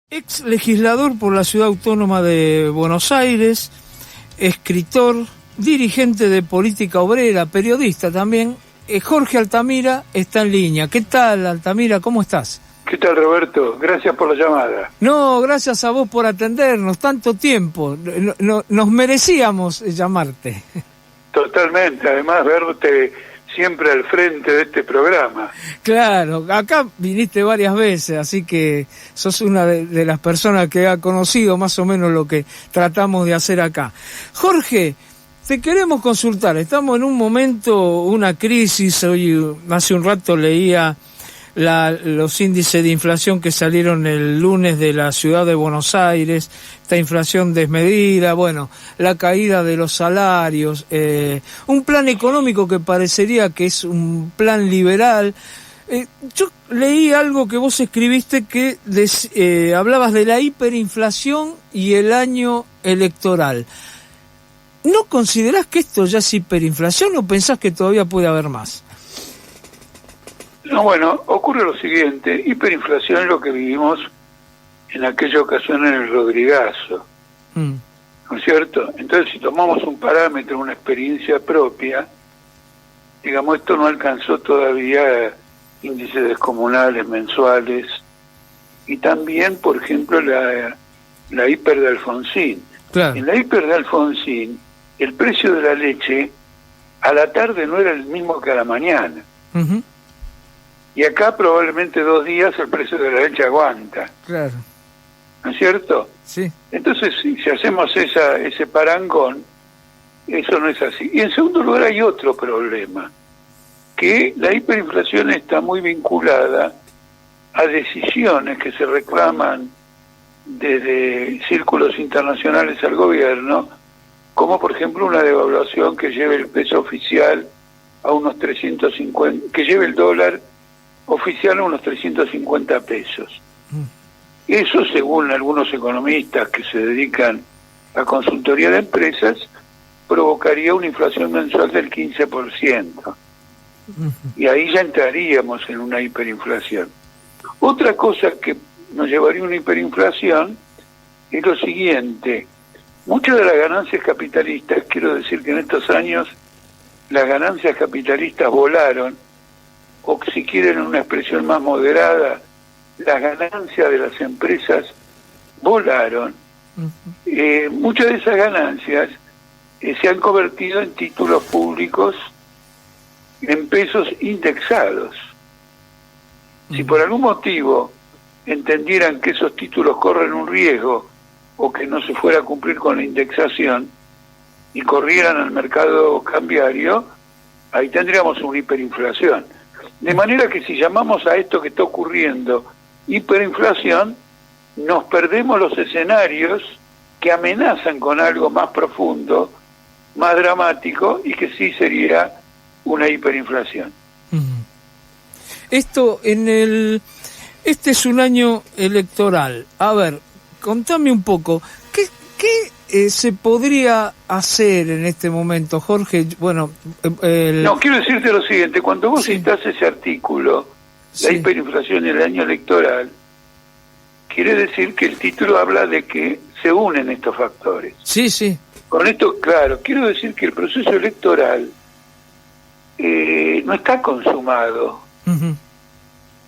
Ex legislador por la Ciudad Autónoma de Buenos Aires, escritor, dirigente de Política Obrera, periodista también, Jorge Altamira está en línea. ¿Qué tal, Altamira? ¿Cómo estás? ¿Qué tal, Roberto? Gracias por la llamada. No, gracias a vos por atendernos, tanto tiempo. Nos merecíamos llamarte. Totalmente, además verte siempre al frente de este programa. Claro, acá viniste varias veces, así que sos una de las personas que ha conocido más o menos lo que tratamos de hacer acá. Jorge, te queremos consultar, estamos en un momento, una crisis, hoy hace un rato leía los índices de inflación que salieron el lunes de la ciudad de Buenos Aires, esta inflación desmedida, bueno, la caída de los salarios, un plan económico que parecería que es un plan liberal. Yo leí algo que vos escribiste que hablabas de la hiperinflación y el año electoral. ¿No considerás que esto ya es hiperinflación o pensás que todavía puede haber más? No, bueno, ocurre lo siguiente, hiperinflación es lo que vivimos en aquella ocasión en el Rodrigazo, ¿no es cierto? Entonces, si tomamos un parámetro, una experiencia propia, digamos, esto no alcanzó todavía índices descomunales mensuales, y también, por ejemplo, la hiper de Alfonsín. Claro. En la hiper de Alfonsín, el precio de la leche a la tarde no era el mismo que a la mañana. Uh-huh. Y acá probablemente 2 días el precio de la leche aguanta. Claro. ¿No es cierto? Sí. Entonces, si hacemos ese parangón, eso no es así. Y en segundo lugar hay otro problema, que la hiperinflación está muy vinculada a decisiones que se reclaman desde círculos internacionales al gobierno, como por ejemplo una devaluación que lleve el peso oficial a unos 350, que lleve el dólar oficial a unos 350 pesos. Eso, según algunos economistas que se dedican a consultoría de empresas, provocaría una inflación mensual del 15%. Y ahí ya entraríamos en una hiperinflación. Otra cosa que nos llevaría a una hiperinflación es lo siguiente. Muchas de las ganancias capitalistas, quiero decir que en estos años las ganancias capitalistas volaron, o si quieren una expresión más moderada, las ganancias de las empresas volaron. Muchas de esas ganancias se han convertido en títulos públicos en pesos indexados. Si por algún motivo entendieran que esos títulos corren un riesgo o que no se fuera a cumplir con la indexación y corrieran al mercado cambiario, ahí tendríamos una hiperinflación. De manera que si llamamos a esto que está ocurriendo hiperinflación, nos perdemos los escenarios que amenazan con algo más profundo, más dramático, y que sí sería una hiperinflación. Esto este es un año electoral. A ver, contame un poco, ¿qué se podría hacer en este momento, Jorge? Bueno, no, quiero decirte lo siguiente, cuando vos citás ese artículo, la hiperinflación en el año electoral, quiere decir que el título habla de que se unen estos factores. Sí, sí. Con esto, claro, quiero decir que el proceso electoral no está consumado. Uh-huh.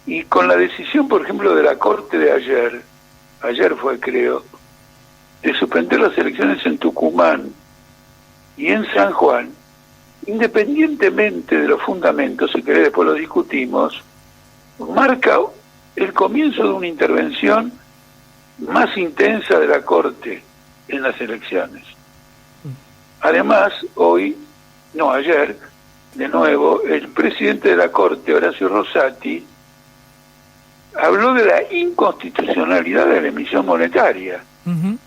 Y con la decisión, por ejemplo, de la Corte de ayer fue, creo, de suspender las elecciones en Tucumán y en San Juan, independientemente de los fundamentos, si querés después lo discutimos, marca el comienzo de una intervención más intensa de la Corte en las elecciones. Además, ayer, de nuevo, el presidente de la Corte, Horacio Rosati, habló de la inconstitucionalidad de la emisión monetaria. Uh-huh.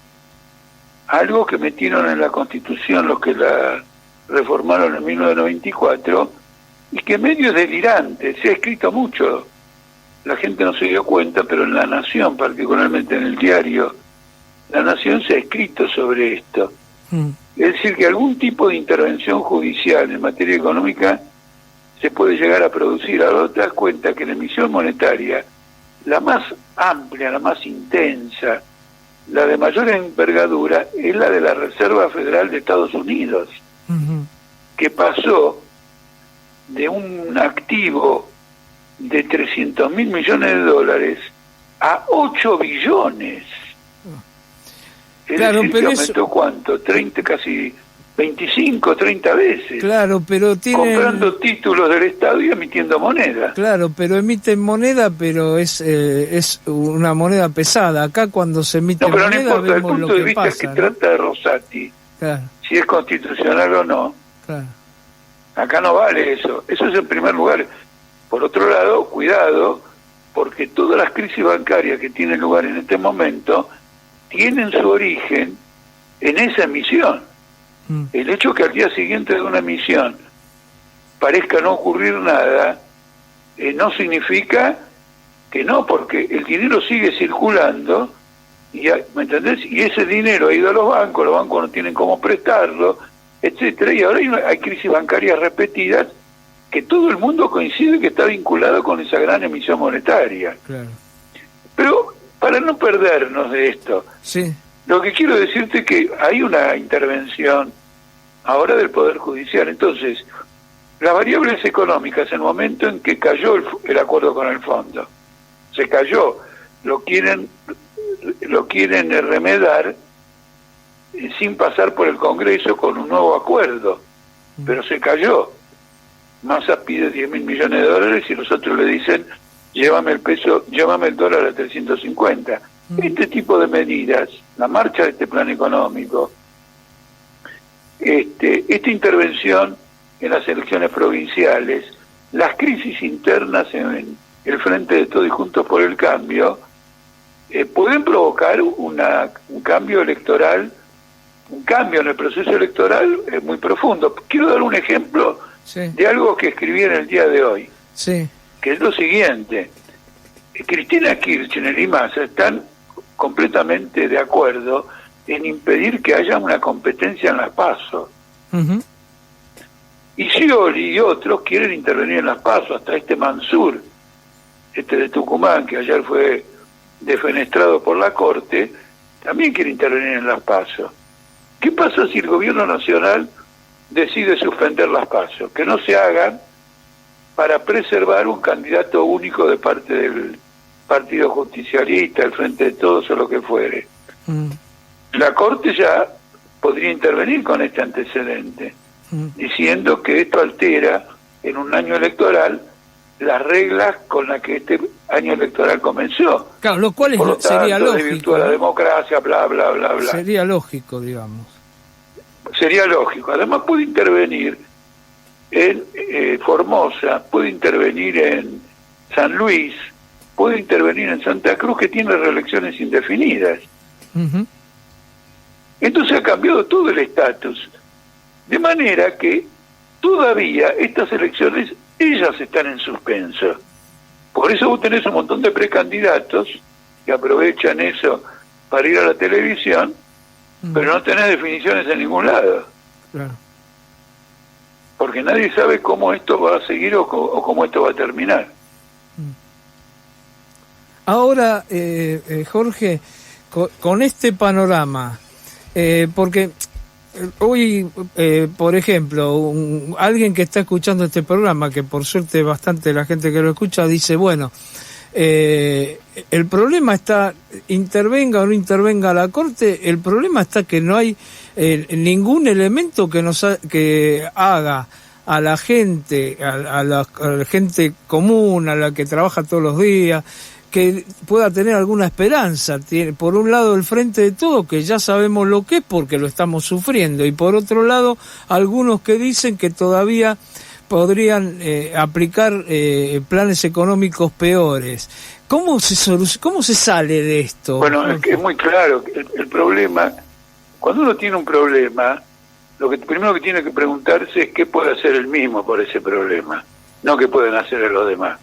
Algo que metieron en la Constitución los que la reformaron en 1994 y que medio es delirante. Se ha escrito mucho, la gente no se dio cuenta, pero en La Nación, particularmente en el diario La Nación, se ha escrito sobre esto. Es decir, que algún tipo de intervención judicial en materia económica se puede llegar a producir. Ahora te das cuenta que la emisión monetaria la más amplia, la más intensa, la de mayor envergadura, es la de la Reserva Federal de Estados Unidos, que pasó de un activo de 300.000 millones de dólares a 8 billones. Es claro, decir, pero que aumentó ¿cuánto? 30, casi 25, 30 veces. Claro, pero tienen... comprando títulos del Estado y emitiendo moneda. Claro, pero emiten moneda, pero es una moneda pesada. Acá cuando se emite moneda, no importa, el vemos punto lo de que vista pasa, que ¿no? trata de Rosati, Claro, si es constitucional o no. claro. Acá no vale eso. Eso es en primer lugar. Por otro lado, cuidado, porque todas las crisis bancarias que tienen lugar en este momento tienen su origen en esa emisión. El hecho que al día siguiente de una emisión parezca no ocurrir nada, no significa que no, porque el dinero sigue circulando, y, ¿me entendés? Y ese dinero ha ido a los bancos no tienen cómo prestarlo, etcétera, y ahora hay crisis bancarias repetidas que todo el mundo coincide que está vinculado con esa gran emisión monetaria. Claro. Pero para no perdernos de esto, sí, lo que quiero decirte es que hay una intervención ahora del Poder Judicial. Entonces, las variables económicas, en el momento en que cayó el acuerdo con el fondo, se cayó, lo quieren remedar sin pasar por el Congreso con un nuevo acuerdo, pero se cayó. Massa pide 10.000 millones de dólares y los otros le dicen, llévame el dólar a 350. Este tipo de medidas, la marcha de este plan económico, esta intervención en las elecciones provinciales, las crisis internas en el Frente de Todos y Juntos por el Cambio, pueden provocar un cambio electoral, un cambio en el proceso electoral muy profundo. Quiero dar un ejemplo de algo que escribí en el día de hoy, que es lo siguiente. Cristina Kirchner y Massa están completamente de acuerdo en impedir que haya una competencia en las PASO. Y Scioli y otros quieren intervenir en las PASO, hasta Mansur, de Tucumán, que ayer fue defenestrado por la Corte, también quiere intervenir en las PASO. ¿Qué pasa si el gobierno nacional decide suspender las PASO? Que no se hagan para preservar un candidato único de parte del Partido Justicialista, el Frente de Todos o lo que fuere. La Corte ya podría intervenir con este antecedente, diciendo que esto altera en un año electoral las reglas con las que este año electoral comenzó. Claro, lo cual por lo tanto, sería lógico. Desvirtúa la democracia, bla, bla, bla, bla. Sería lógico, digamos. Sería lógico. Además puede intervenir en Formosa, puede intervenir en San Luis, puede intervenir en Santa Cruz, que tiene reelecciones indefinidas. Entonces ha cambiado todo el estatus, de manera que todavía estas elecciones, ellas están en suspenso. Por eso vos tenés un montón de precandidatos que aprovechan eso para ir a la televisión, pero no tenés definiciones en ningún lado. Claro. Porque nadie sabe cómo esto va a seguir o cómo esto va a terminar. Ahora, Jorge, con este panorama, porque hoy, por ejemplo, alguien que está escuchando este programa, que por suerte bastante la gente que lo escucha, dice, bueno, el problema está, intervenga o no intervenga la Corte, el problema está que no hay ningún elemento que haga a la gente, a la gente común, a la que trabaja todos los días, que pueda tener alguna esperanza. Tiene, por un lado, el Frente de Todos, que ya sabemos lo que es porque lo estamos sufriendo, y por otro lado, algunos que dicen que todavía podrían aplicar planes económicos peores. ¿Cómo se sale de esto? Bueno, es que es muy claro. El problema, cuando uno tiene un problema, lo que primero que tiene que preguntarse es qué puede hacer él mismo por ese problema, no qué pueden hacer los demás.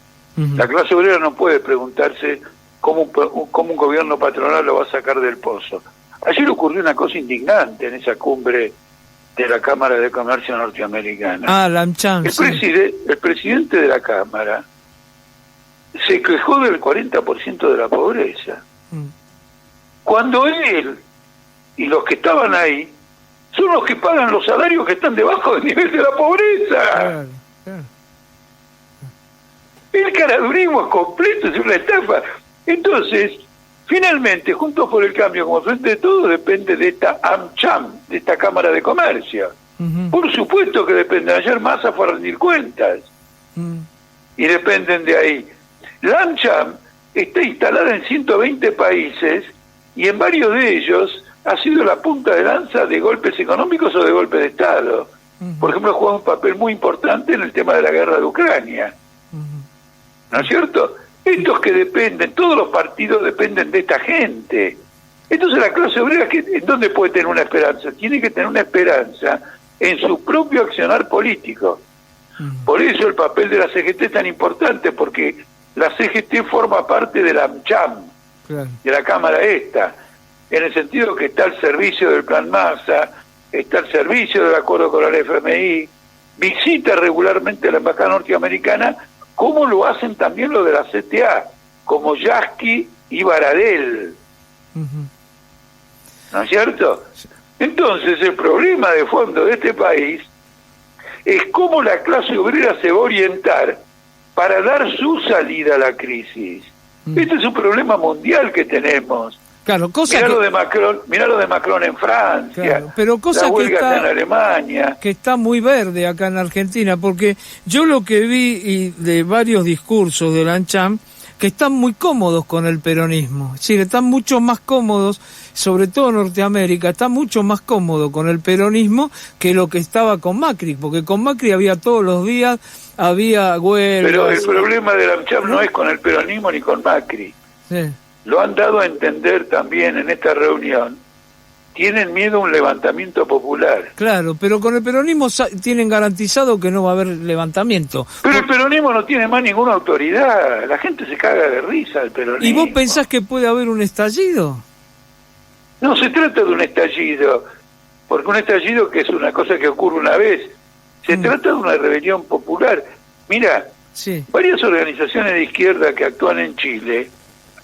La clase obrera no puede preguntarse cómo un gobierno patronal lo va a sacar del pozo. Ayer ocurrió una cosa indignante en esa cumbre de la Cámara de Comercio norteamericana. La AmCham, el presidente de la Cámara se quejó del 40% de la pobreza. Cuando él y los que estaban ahí son los que pagan los salarios que están debajo del nivel de la pobreza. Claro, claro. El caradurismo es completo, es una estafa. Entonces, finalmente, Juntos por el Cambio, como Frente de Todos, depende de esta AmCham, de esta Cámara de Comercio. Por supuesto que depende. Ayer Massa fue a rendir cuentas. Y dependen de ahí. La AmCham está instalada en 120 países y en varios de ellos ha sido la punta de lanza de golpes económicos o de golpes de Estado. Por ejemplo, juega un papel muy importante en el tema de la guerra de Ucrania. ¿No es cierto? Estos que dependen, todos los partidos dependen de esta gente. Entonces la clase obrera, ¿en dónde puede tener una esperanza? Tiene que tener una esperanza en su propio accionar político. Por eso el papel de la CGT es tan importante, porque la CGT forma parte de la AmCham, claro, de la Cámara esta, en el sentido que está al servicio del Plan Massa, está al servicio del acuerdo con el FMI, visita regularmente a la embajada norteamericana, como lo hacen también los de la CTA, como Yasky y Baradel. ¿No es cierto? Entonces el problema de fondo de este país es cómo la clase obrera se va a orientar para dar su salida a la crisis. Este es un problema mundial que tenemos. Claro, mirá lo de Macron en Francia, claro, pero cosa la huelga que está en Alemania. Que está muy verde acá en Argentina, porque yo lo que vi de varios discursos de la AmCham, que están muy cómodos con el peronismo, es decir, están mucho más cómodos, sobre todo en Norteamérica, está mucho más cómodo con el peronismo que lo que estaba con Macri, porque con Macri había todos los días, había huelgas. Pero el problema de la AmCham no es con el peronismo ni con Macri. Sí. Lo han dado a entender también en esta reunión. Tienen miedo a un levantamiento popular. Claro, pero con el peronismo tienen garantizado que no va a haber levantamiento. Pero el peronismo no tiene más ninguna autoridad. La gente se caga de risa del peronismo. ¿Y vos pensás que puede haber un estallido? No se trata de un estallido, porque un estallido, que es una cosa que ocurre una vez, se trata de una rebelión popular. Mira, sí, varias organizaciones de izquierda que actúan en Chile,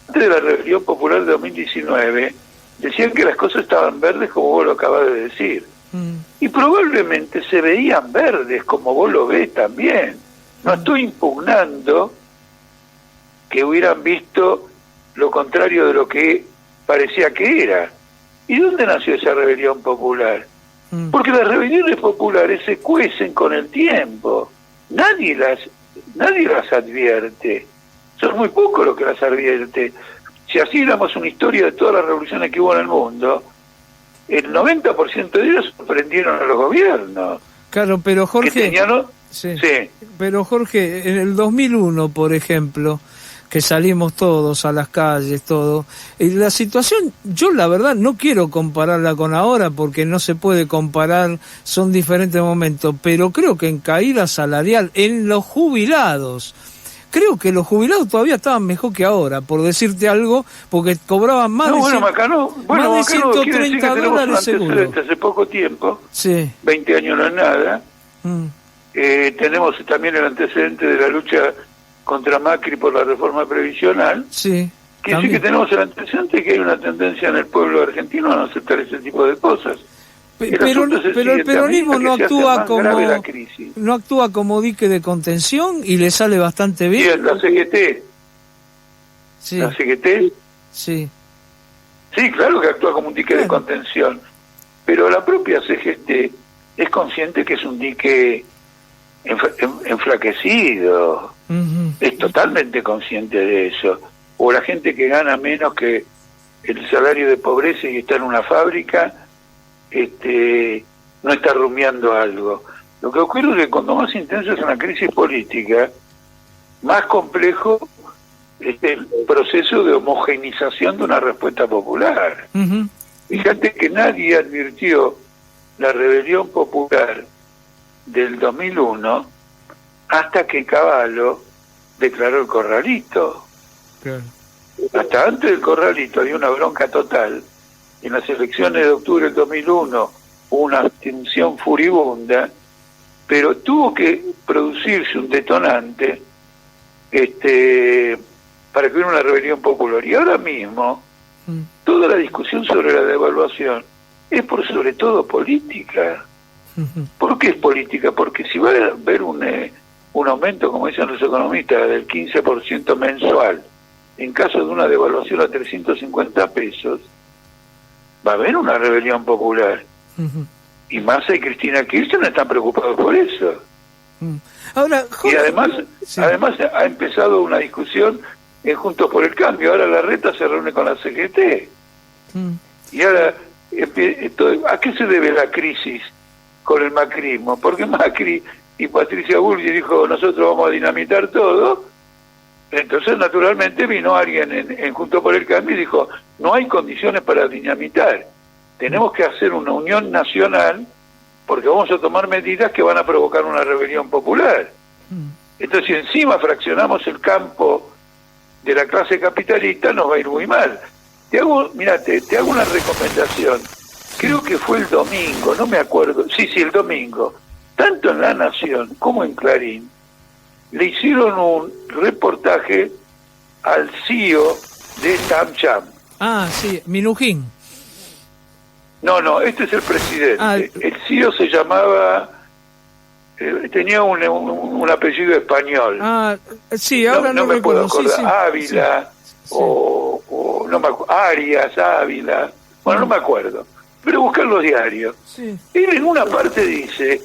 antes de la rebelión popular de 2019, decían que las cosas estaban verdes, como vos lo acabas de decir. Y probablemente se veían verdes, como vos lo ves también. No estoy impugnando que hubieran visto lo contrario de lo que parecía que era. ¿Y dónde nació esa rebelión popular? Porque las rebeliones populares se cuecen con el tiempo. Nadie las advierte. Son muy pocos los que las advierte. Si así éramos una historia de todas las revoluciones que hubo en el mundo, el 90% de ellas sorprendieron a los gobiernos. Claro, pero Jorge... Sí. Pero Jorge, en el 2001, por ejemplo, que salimos todos a las calles, todo, y la situación, yo la verdad no quiero compararla con ahora, porque no se puede comparar, son diferentes momentos, pero creo que en caída salarial, en los jubilados, creo que los jubilados todavía estaban mejor que ahora, por decirte algo, porque cobraban más de 130 dólares seguro. Hace poco tiempo, sí. 20 años no es nada, tenemos también el antecedente de la lucha contra Macri por la reforma previsional, sí, que sí que tenemos el antecedente que hay una tendencia en el pueblo argentino a no aceptar ese tipo de cosas. Pero el peronismo no actúa como dique de contención y le sale bastante bien. Sí, la CGT. Sí. La CGT. Sí. Sí, claro que actúa como un dique de contención. Pero la propia CGT es consciente que es un dique enflaquecido. Es totalmente consciente de eso. O la gente que gana menos que el salario de pobreza y está en una fábrica, no está rumiando algo. Lo que ocurre es que cuando más intensa es una crisis política, más complejo es el proceso de homogeneización de una respuesta popular. Fíjate que nadie advirtió la rebelión popular del 2001 hasta que Cavallo declaró el corralito. Claro. Hasta antes del corralito había una bronca total. En las elecciones de octubre del 2001 hubo una abstención furibunda, pero tuvo que producirse un detonante para que hubiera una rebelión popular. Y ahora mismo, toda la discusión sobre la devaluación es por sobre todo política. ¿Por qué es política? Porque si va a haber un aumento, como dicen los economistas, del 15% mensual, en caso de una devaluación a 350 pesos, va a haber una rebelión popular. Y Massa y Cristina Kirchner están preocupados por eso. Ahora, y además ha empezado una discusión en Juntos por el Cambio. Ahora Larreta se reúne con la CGT. Y ahora, ¿a qué se debe la crisis con el macrismo? Porque Macri y Patricia Bullrich dijo, nosotros vamos a dinamitar todo. Entonces, naturalmente, vino alguien en Juntos por el Cambio y dijo, no hay condiciones para dinamitar. Tenemos que hacer una unión nacional porque vamos a tomar medidas que van a provocar una rebelión popular. Entonces, si encima fraccionamos el campo de la clase capitalista, nos va a ir muy mal. Te hago una recomendación. Creo que fue el domingo, no me acuerdo. Sí, el domingo. Tanto en La Nación como en Clarín, le hicieron un reportaje al CEO de TAMCHAM. Ah, sí, Minujín. No, este es el presidente. El CEO se llamaba... tenía un apellido español. Sí, ahora no me puedo acordar. Sí, Ávila, sí. O no me acuerdo. Arias, Ávila. Bueno, no me acuerdo. Pero buscar los diarios. Sí. Él en una parte dice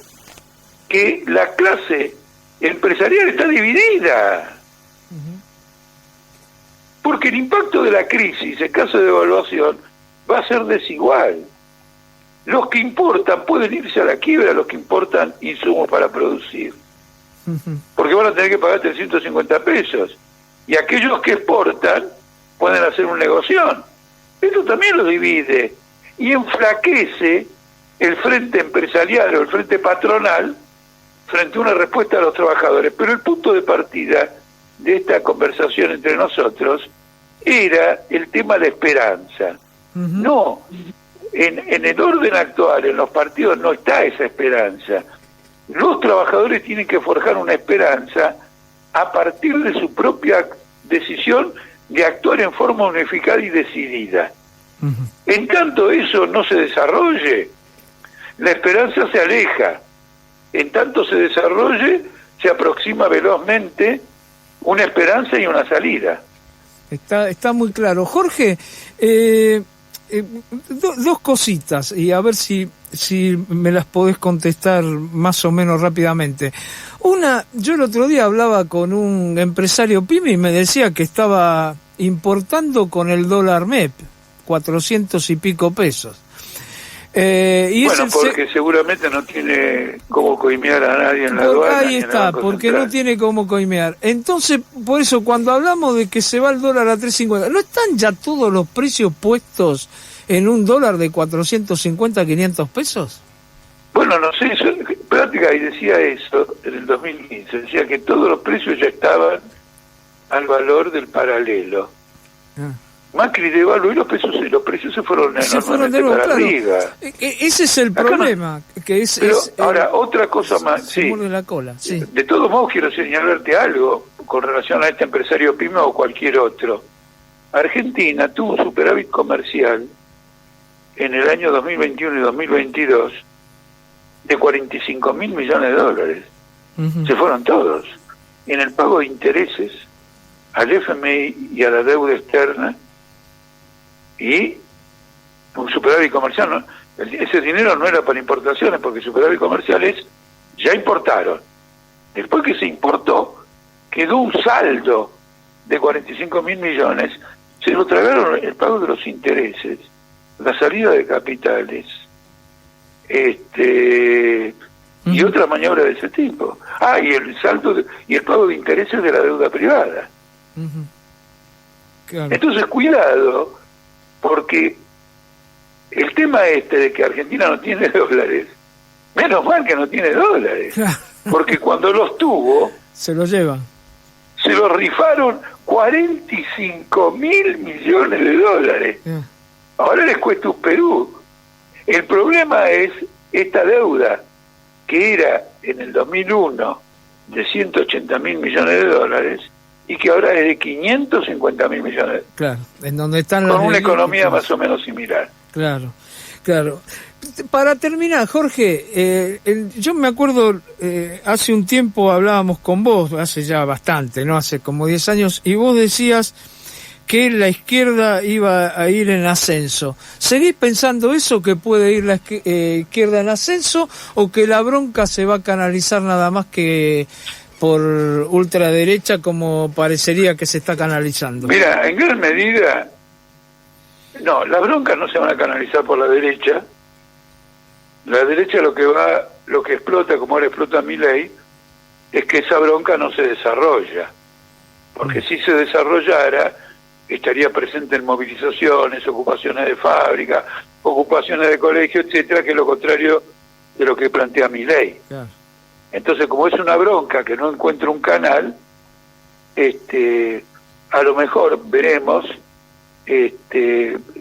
que la clase empresarial está dividida. Porque el impacto de la crisis, en caso de devaluación, va a ser desigual. Los que importan pueden irse a la quiebra, los que importan insumos para producir. Porque van a tener que pagar 350 pesos. Y aquellos que exportan pueden hacer un negocio. Esto también lo divide. Y enflaquece el frente empresarial o el frente patronal frente a una respuesta a los trabajadores. Pero el punto de partida de esta conversación entre nosotros era el tema de esperanza. No, en el orden actual, en los partidos, no está esa esperanza. Los trabajadores tienen que forjar una esperanza a partir de su propia decisión de actuar en forma unificada y decidida. En tanto eso no se desarrolle, la esperanza se aleja. En tanto se desarrolle, se aproxima velozmente una esperanza y una salida. Está muy claro. Jorge, dos cositas, y a ver si me las podés contestar más o menos rápidamente. Una, yo el otro día hablaba con un empresario pyme y me decía que estaba importando con el dólar MEP, 400 y pico pesos. Porque seguramente no tiene cómo coimear a nadie en la aduana. Ahí está, porque no tiene cómo coimear. Entonces, por eso, cuando hablamos de que se va el dólar a 3.50, ¿no están ya todos los precios puestos en un dólar de 450, 500 pesos? Bueno, no sé, Práctica y decía eso en el 2015, decía que todos los precios ya estaban al valor del paralelo. Macri devaluó y los precios se fueron enormemente para arriba. Ese es el problema. Ahora, otra cosa más. Sí. La cola, sí. De todos modos, quiero señalarte algo con relación a este empresario pyme o cualquier otro. Argentina tuvo un superávit comercial en el año 2021 y 2022 de 45.000 millones de dólares. Se fueron todos. En el pago de intereses al FMI y a la deuda externa, y un superávit comercial, ¿no? Ese dinero no era para importaciones, porque superávit comerciales ya importaron. Después que se importó, quedó un saldo de 45.000 millones. Se lo tragaron el pago de los intereses, la salida de capitales, y otra maniobra de ese tipo. Y el saldo y el pago de intereses de la deuda privada. Claro. Entonces, cuidado, porque el tema de que Argentina no tiene dólares, menos mal que no tiene dólares, porque cuando los tuvo, se los llevan. Se los rifaron 45.000 millones de dólares. Ahora les cuesta un Perú. El problema es esta deuda, que era en el 2001 de 180.000 millones de dólares, y que ahora es de 550.000 millones. Claro, en donde están con una economía más o menos similar. Claro, claro. Para terminar, Jorge, yo me acuerdo, hace un tiempo hablábamos con vos, hace ya bastante, ¿no? Hace como 10 años, y vos decías que la izquierda iba a ir en ascenso. ¿Seguís pensando eso, que puede ir la izquierda en ascenso, o que la bronca se va a canalizar nada más que por ultraderecha, como parecería que se está canalizando? Mira, en gran medida, no, las broncas no se van a canalizar por la derecha. La derecha lo que explota, como ahora explota Milei, es que esa bronca no se desarrolla. Porque si se desarrollara, estaría presente en movilizaciones, ocupaciones de fábrica, ocupaciones de colegio, etcétera, que es lo contrario de lo que plantea Milei. Claro. Entonces, como es una bronca que no encuentra un canal, a lo mejor veremos,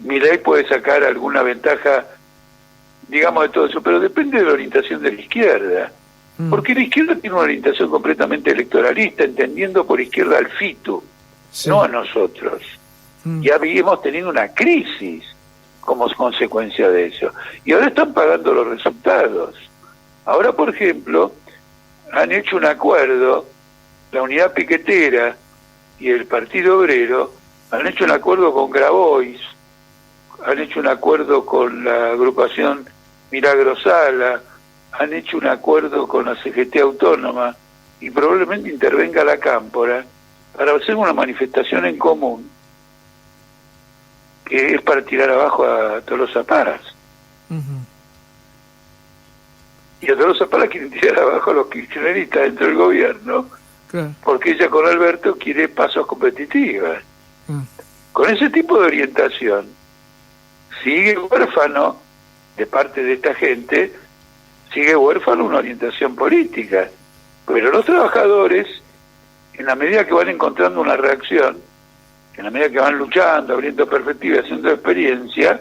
Milei puede sacar alguna ventaja, digamos, de todo eso, pero depende de la orientación de la izquierda. Porque la izquierda tiene una orientación completamente electoralista, entendiendo por izquierda al FITU, sí, no a nosotros. Ya hemos tenido una crisis como consecuencia de eso. Y ahora están pagando los resultados. Ahora, por ejemplo, han hecho un acuerdo, la Unidad Piquetera y el Partido Obrero han hecho un acuerdo con Grabois, han hecho un acuerdo con la agrupación Milagro Sala, han hecho un acuerdo con la CGT Autónoma, y probablemente intervenga la Cámpora para hacer una manifestación en común, que es para tirar abajo a Tolosa Paz. Y a Tolosa Paz quieren tirar abajo a los kirchneristas dentro del gobierno, claro, porque ella con Alberto quiere pasos competitivas. Con ese tipo de orientación sigue huérfano, de parte de esta gente, sigue huérfano una orientación política. Pero los trabajadores, en la medida que van encontrando una reacción, en la medida que van luchando, abriendo perspectivas, haciendo experiencia,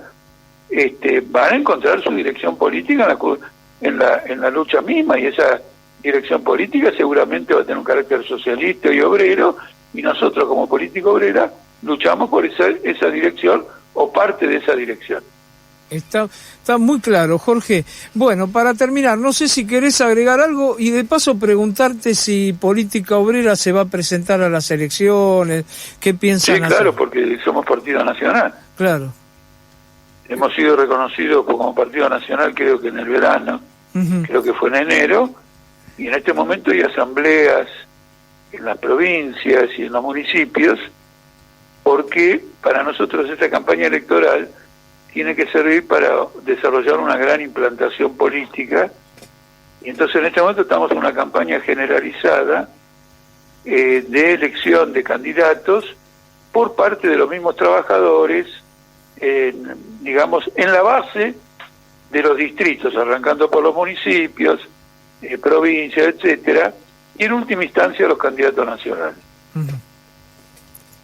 van a encontrar su dirección política en la lucha misma, y esa dirección política seguramente va a tener un carácter socialista y obrero, y nosotros como política obrera luchamos por esa dirección o parte de esa dirección. Está muy claro, Jorge. Bueno, para terminar, no sé si querés agregar algo, y de paso preguntarte si Política Obrera se va a presentar a las elecciones, ¿qué piensan hacer? Sí, claro, porque somos Partido Nacional. Claro. Hemos sido reconocidos como Partido Nacional, creo que en el verano, creo que fue en enero, y en este momento hay asambleas en las provincias y en los municipios, porque para nosotros esta campaña electoral tiene que servir para desarrollar una gran implantación política, y entonces en este momento estamos en una campaña generalizada de elección de candidatos por parte de los mismos trabajadores, digamos, en la base de los distritos, arrancando por los municipios, provincias, etcétera, y en última instancia los candidatos nacionales.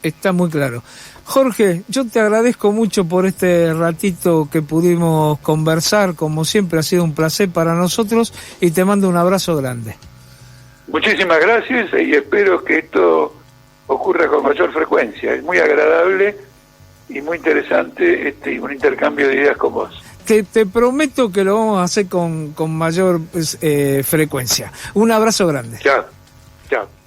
Está muy claro. Jorge, yo te agradezco mucho por este ratito que pudimos conversar, como siempre ha sido un placer para nosotros, y te mando un abrazo grande. Muchísimas gracias, y espero que esto ocurra con mayor frecuencia. Es muy agradable y muy interesante un intercambio de ideas con vos. Te prometo que lo vamos a hacer con mayor frecuencia. Un abrazo grande. Chao. Chao.